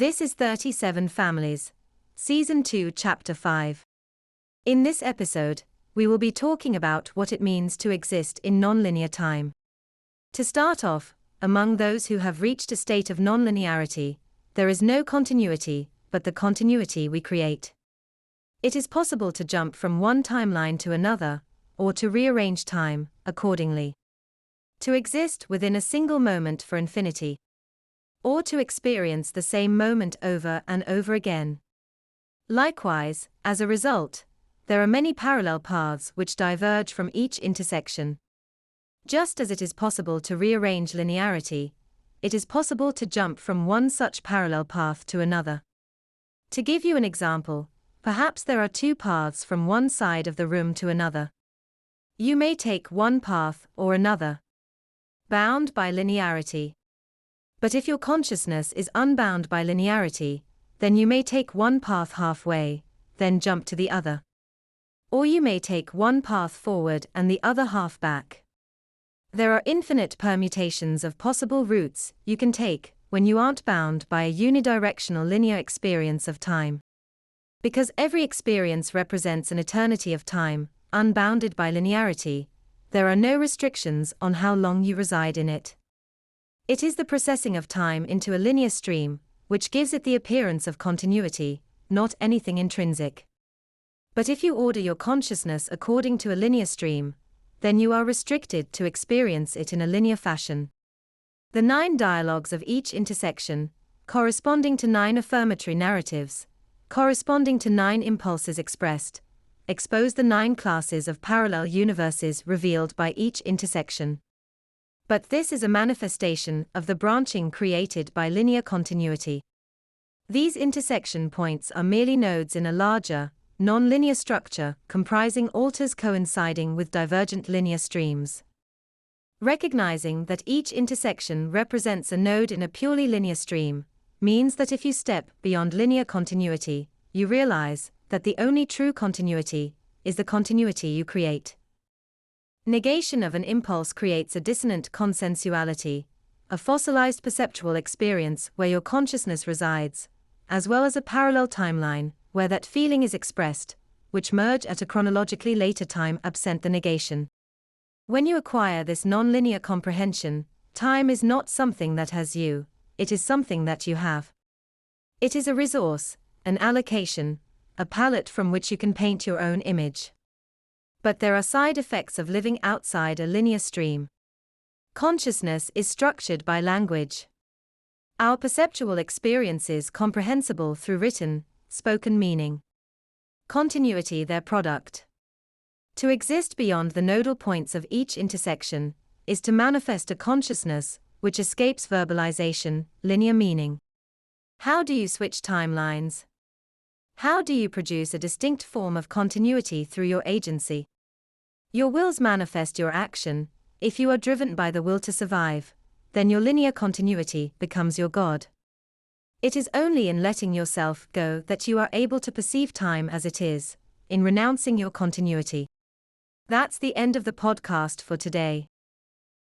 This is 37 Families, Season 2, Chapter 5. In this episode, we will be talking about what it means to exist in nonlinear time. To start off, among those who have reached a state of nonlinearity, there is no continuity, but the continuity we create. It is possible to jump from one timeline to another, or to rearrange time, accordingly. To exist within a single moment for infinity. Or to experience the same moment over and over again. Likewise, as a result, there are many parallel paths which diverge from each intersection. Just as it is possible to rearrange linearity, it is possible to jump from one such parallel path to another. To give you an example, perhaps there are two paths from one side of the room to another. You may take one path or another, bound by linearity. But if your consciousness is unbound by linearity, then you may take one path halfway, then jump to the other. Or you may take one path forward and the other half back. There are infinite permutations of possible routes you can take when you aren't bound by a unidirectional linear experience of time. Because every experience represents an eternity of time, unbounded by linearity, there are no restrictions on how long you reside in it. It is the processing of time into a linear stream, which gives it the appearance of continuity, not anything intrinsic. But if you order your consciousness according to a linear stream, then you are restricted to experience it in a linear fashion. The 9 dialogues of each intersection, corresponding to 9 affirmatory narratives, corresponding to 9 impulses expressed, expose the 9 classes of parallel universes revealed by each intersection. But this is a manifestation of the branching created by linear continuity. These intersection points are merely nodes in a larger, non-linear structure comprising alters coinciding with divergent linear streams. Recognizing that each intersection represents a node in a purely linear stream means that if you step beyond linear continuity, you realize that the only true continuity is the continuity you create. Negation of an impulse creates a dissonant consensuality, a fossilized perceptual experience where your consciousness resides, as well as a parallel timeline where that feeling is expressed, which merge at a chronologically later time absent the negation. When you acquire this non-linear comprehension, time is not something that has you, it is something that you have. It is a resource, an allocation, a palette from which you can paint your own image. But there are side effects of living outside a linear stream. Consciousness is structured by language. Our perceptual experience is comprehensible through written, spoken meaning. Continuity their product. To exist beyond the nodal points of each intersection is to manifest a consciousness which escapes verbalization, linear meaning. How do you switch timelines? How do you produce a distinct form of continuity through your agency? Your wills manifest your action. If you are driven by the will to survive, then your linear continuity becomes your God. It is only in letting yourself go that you are able to perceive time as it is, in renouncing your continuity. That's the end of the podcast for today.